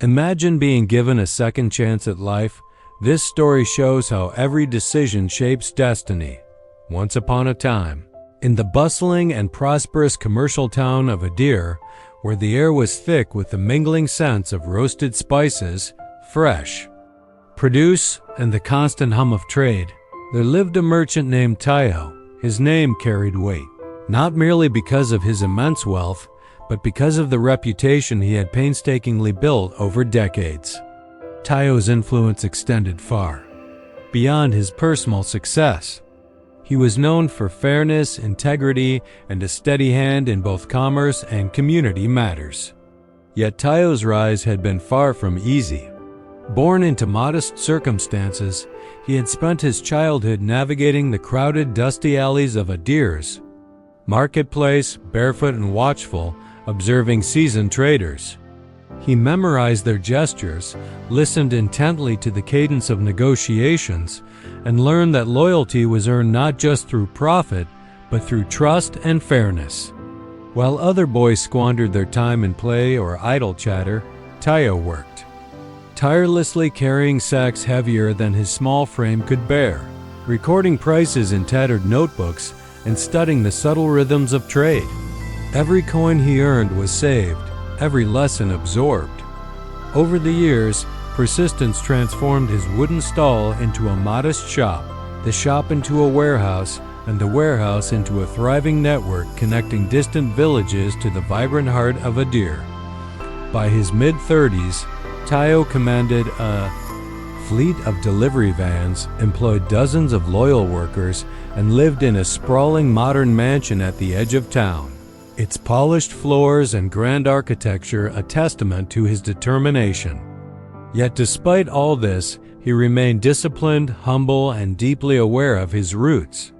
Imagine being given a second chance at life. This story shows how every decision shapes destiny. Once upon a time, in the bustling and prosperous commercial town of Adir, where the air was thick with the mingling scents of roasted spices, fresh produce, and the constant hum of trade, there lived a merchant named Tayo. His name carried weight, not merely because of his immense wealth, but because of the reputation he had painstakingly built over decades. Tayo's influence extended far beyond his personal success. He was known for fairness, integrity, and a steady hand in both commerce and community matters. Yet Tayo's rise had been far from easy. Born into modest circumstances, he had spent his childhood navigating the crowded, dusty alleys of Adir's marketplace, barefoot and watchful, observing seasoned traders. He memorized their gestures, listened intently to the cadence of negotiations, and learned that loyalty was earned not just through profit, but through trust and fairness. While other boys squandered their time in play or idle chatter, Tayo worked, tirelessly carrying sacks heavier than his small frame could bear, recording prices in tattered notebooks and studying the subtle rhythms of trade. Every coin he earned was saved, every lesson absorbed. Over the years, persistence transformed his wooden stall into a modest shop, the shop into a warehouse, and the warehouse into a thriving network connecting distant villages to the vibrant heart of Adir. By his mid-30s, Tayo commanded a fleet of delivery vans, employed dozens of loyal workers, and lived in a sprawling modern mansion at the edge of town, its polished floors and grand architecture a testament to his determination. Yet despite all this, he remained disciplined, humble, and deeply aware of his roots.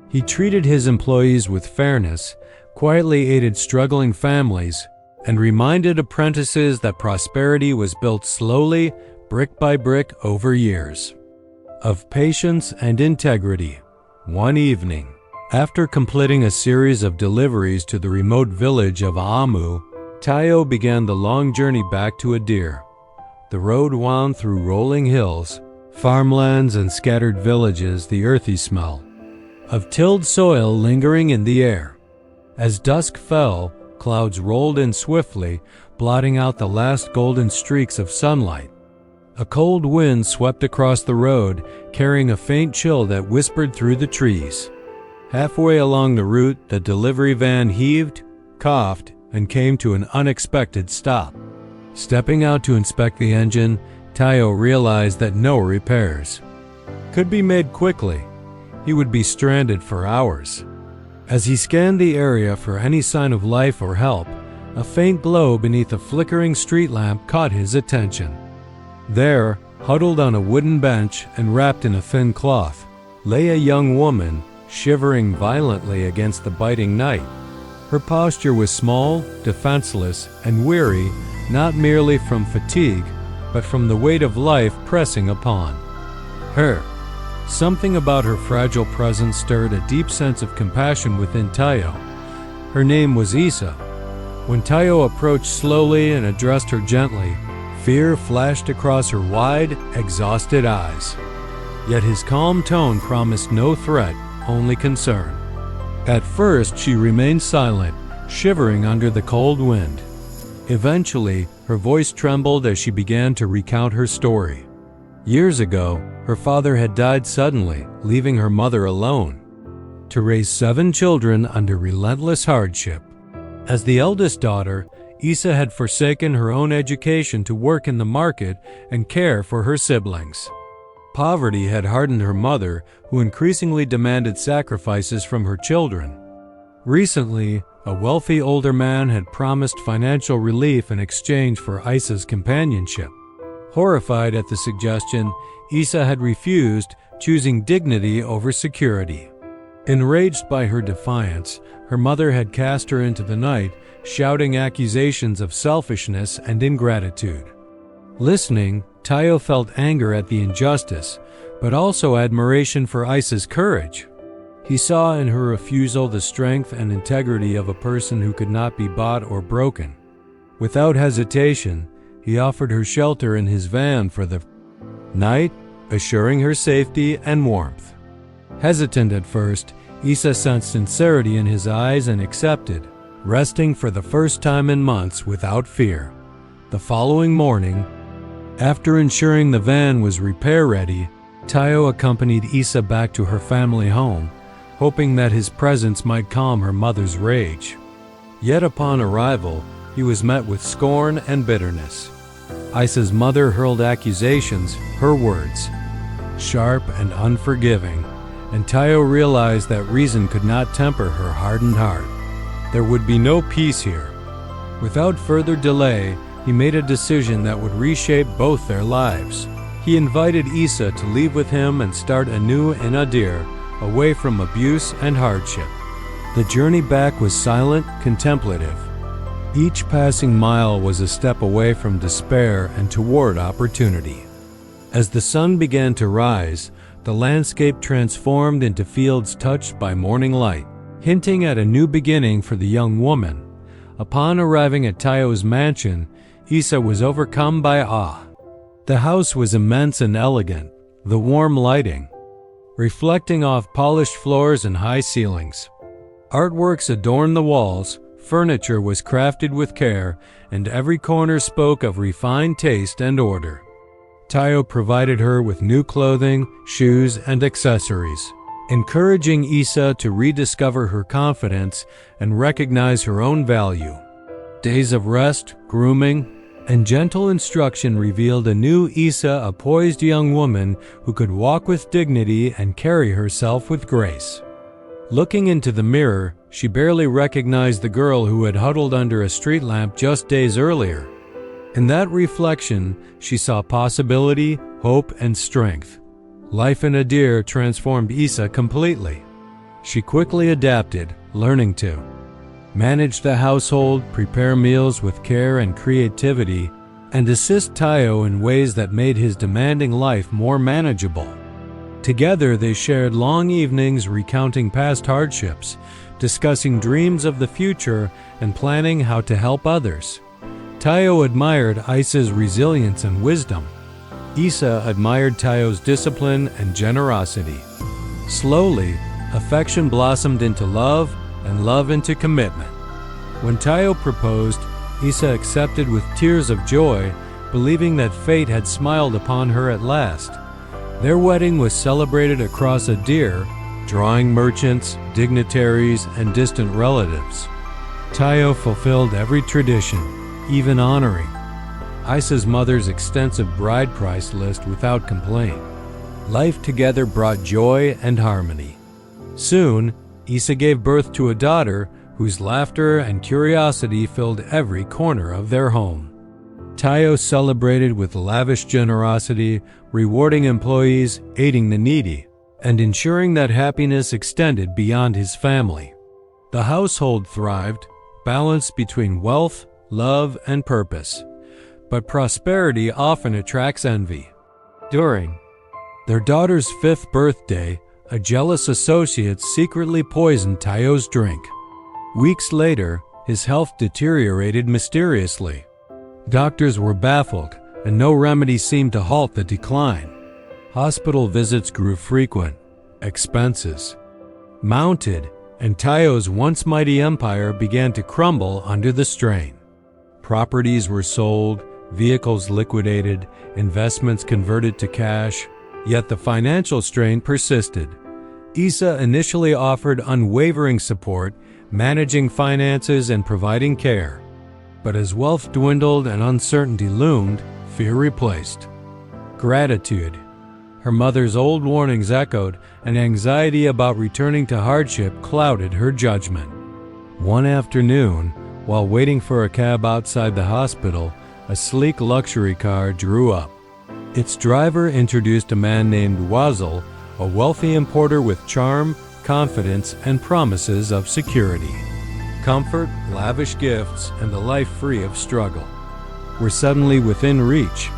He treated his employees with fairness, quietly aided struggling families, and reminded apprentices that prosperity was built slowly, brick by brick over years of patience and integrity. One evening, after completing a series of deliveries to the remote village of Amu, Tayo began the long journey back to Adir. The road wound through rolling hills, farmlands, and scattered villages, the earthy smell of tilled soil lingering in the air. As dusk fell, clouds rolled in swiftly, blotting out the last golden streaks of sunlight. A cold wind swept across the road, carrying a faint chill that whispered through the trees. Halfway along the route, the delivery van heaved, coughed, and came to an unexpected stop. Stepping out to inspect the engine, Tayo realized that no repairs could be made quickly. He would be stranded for hours. As he scanned the area for any sign of life or help, a faint glow beneath a flickering street lamp caught his attention. There, huddled on a wooden bench and wrapped in a thin cloth, lay a young woman, shivering violently against the biting night. Her posture was small, defenseless, and weary, not merely from fatigue, but from the weight of life pressing upon her. Something about her fragile presence stirred a deep sense of compassion within Tayo. Her name was Isa. When Tayo approached slowly and addressed her gently, fear flashed across her wide, exhausted eyes. Yet his calm tone promised no threat, only concern. At first, she remained silent, shivering under the cold wind. Eventually, her voice trembled as she began to recount her story. Years ago, her father had died suddenly, leaving her mother alone to raise 7 children under relentless hardship. As the eldest daughter, Isa had forsaken her own education to work in the market and care for her siblings. Poverty had hardened her mother, who increasingly demanded sacrifices from her children. Recently, a wealthy older man had promised financial relief in exchange for Isa's companionship. Horrified at the suggestion, Isa had refused, choosing dignity over security. Enraged by her defiance, her mother had cast her into the night, shouting accusations of selfishness and ingratitude. Listening, Tayo felt anger at the injustice, but also admiration for Isa's courage. He saw in her refusal the strength and integrity of a person who could not be bought or broken. Without hesitation, he offered her shelter in his van for the night, assuring her safety and warmth. Hesitant at first, Isa sensed sincerity in his eyes and accepted, resting for the first time in months without fear. The following morning, after ensuring the van was repair-ready, Tayo accompanied Isa back to her family home, hoping that his presence might calm her mother's rage. Yet upon arrival, he was met with scorn and bitterness. Isa's mother hurled accusations, her words, sharp and unforgiving, and Tayo realized that reason could not temper her hardened heart. There would be no peace here. Without further delay, he made a decision that would reshape both their lives. He invited Isa to leave with him and start anew in Adir, away from abuse and hardship. The journey back was silent, contemplative. Each passing mile was a step away from despair and toward opportunity. As the sun began to rise, the landscape transformed into fields touched by morning light, hinting at a new beginning for the young woman. Upon arriving at Tayo's mansion, Isa was overcome by awe. The house was immense and elegant, the warm lighting reflecting off polished floors and high ceilings. Artworks adorned the walls, furniture was crafted with care, and every corner spoke of refined taste and order. Tayo provided her with new clothing, shoes, and accessories, encouraging Isa to rediscover her confidence and recognize her own value. Days of rest, grooming, and gentle instruction revealed a new Isa, a poised young woman who could walk with dignity and carry herself with grace. Looking into the mirror, she barely recognized the girl who had huddled under a street lamp just days earlier. In that reflection, she saw possibility, hope, and strength. Life in Adir transformed Isa completely. She quickly adapted, learning to manage the household, prepare meals with care and creativity, and assist Tayo in ways that made his demanding life more manageable. Together, they shared long evenings recounting past hardships, discussing dreams of the future, and planning how to help others. Tayo admired Isa's resilience and wisdom. Isa admired Tayo's discipline and generosity. Slowly, affection blossomed into love, and love into commitment. When Tayo proposed, Isa accepted with tears of joy, believing that fate had smiled upon her at last. Their wedding was celebrated across Adir, drawing merchants, dignitaries, and distant relatives. Tayo fulfilled every tradition, even honoring Isa's mother's extensive bride price list without complaint. Life together brought joy and harmony. Soon, Isa gave birth to a daughter whose laughter and curiosity filled every corner of their home. Tayo celebrated with lavish generosity, rewarding employees, aiding the needy, and ensuring that happiness extended beyond his family. The household thrived, balanced between wealth, love, and purpose. But prosperity often attracts envy. During their daughter's 5th birthday, a jealous associate secretly poisoned Tayo's drink. Weeks later, his health deteriorated mysteriously. Doctors were baffled, and no remedy seemed to halt the decline. Hospital visits grew frequent, expenses mounted, and Tayo's once mighty empire began to crumble under the strain. Properties were sold, vehicles liquidated, investments converted to cash, yet the financial strain persisted. Isa initially offered unwavering support, managing finances and providing care. But as wealth dwindled and uncertainty loomed, fear replaced gratitude. Her mother's old warnings echoed, and anxiety about returning to hardship clouded her judgment. One afternoon, while waiting for a cab outside the hospital, a sleek luxury car drew up. Its driver introduced a man named Wazil, a wealthy importer with charm, confidence, and promises of security. Comfort, lavish gifts, and a life free of struggle were suddenly within reach.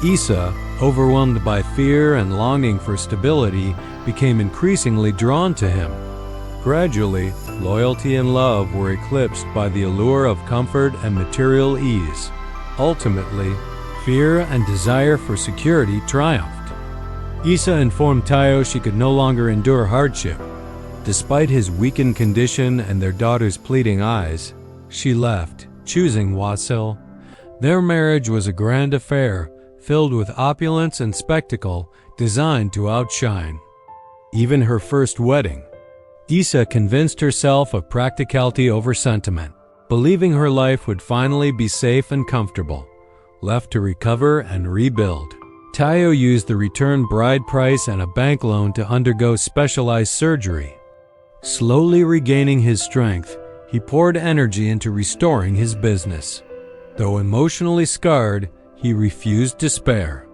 Isa, overwhelmed by fear and longing for stability, became increasingly drawn to him. Gradually, loyalty and love were eclipsed by the allure of comfort and material ease. Ultimately, fear and desire for security triumphed. Isa informed Tayo she could no longer endure hardship. Despite his weakened condition and their daughter's pleading eyes, she left, choosing Wasil. Their marriage was a grand affair, filled with opulence and spectacle, designed to outshine even her first wedding. Isa convinced herself of practicality over sentiment, believing her life would finally be safe and comfortable, left to recover and rebuild. Tayo used the return bride price and a bank loan to undergo specialized surgery. Slowly regaining his strength, he poured energy into restoring his business. Though emotionally scarred, he refused despair.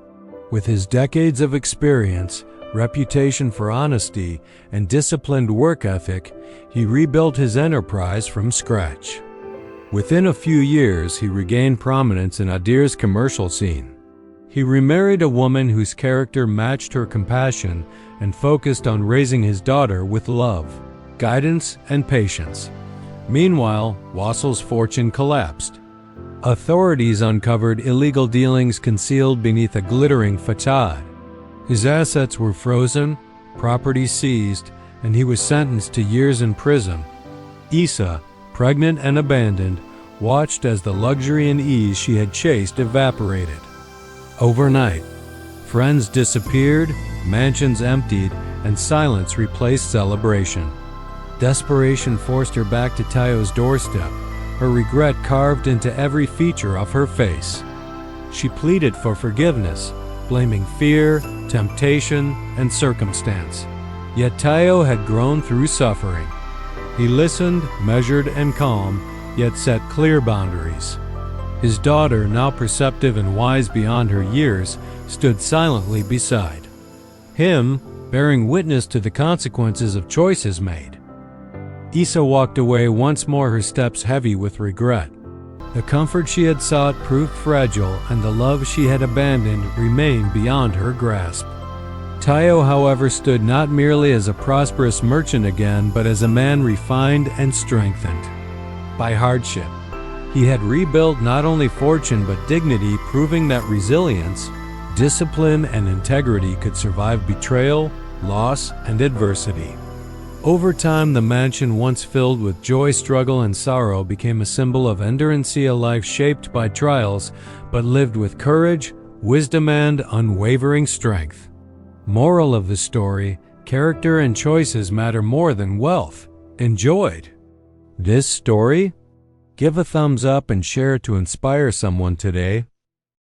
With his decades of experience, reputation for honesty, and disciplined work ethic, he rebuilt his enterprise from scratch. Within a few years, he regained prominence in Adir's commercial scene. He remarried a woman whose character matched her compassion and focused on raising his daughter with love, guidance, and patience. Meanwhile, Wasil's fortune collapsed. Authorities uncovered illegal dealings concealed beneath a glittering facade. His assets were frozen, property seized, and he was sentenced to years in prison. Isa, pregnant and abandoned, watched as the luxury and ease she had chased evaporated. Overnight, friends disappeared, mansions emptied, and silence replaced celebration. Desperation forced her back to Tayo's doorstep, her regret carved into every feature of her face. She pleaded for forgiveness, blaming fear, temptation, and circumstance. Yet Tayo had grown through suffering. He listened, measured, and calm, yet set clear boundaries. His daughter, now perceptive and wise beyond her years, stood silently beside him, bearing witness to the consequences of choices made. Isa walked away once more, her steps heavy with regret. The comfort she had sought proved fragile, and the love she had abandoned remained beyond her grasp. Tayo, however, stood not merely as a prosperous merchant again, but as a man refined and strengthened by hardship. He had rebuilt not only fortune but dignity, proving that resilience, discipline, and integrity could survive betrayal, loss, and adversity. Over time, the mansion, once filled with joy, struggle, and sorrow, became a symbol of endurance, a life shaped by trials, but lived with courage, wisdom, and unwavering strength. Moral of the story: character and choices matter more than wealth. Enjoyed this story? Give a thumbs up and share it to inspire someone today.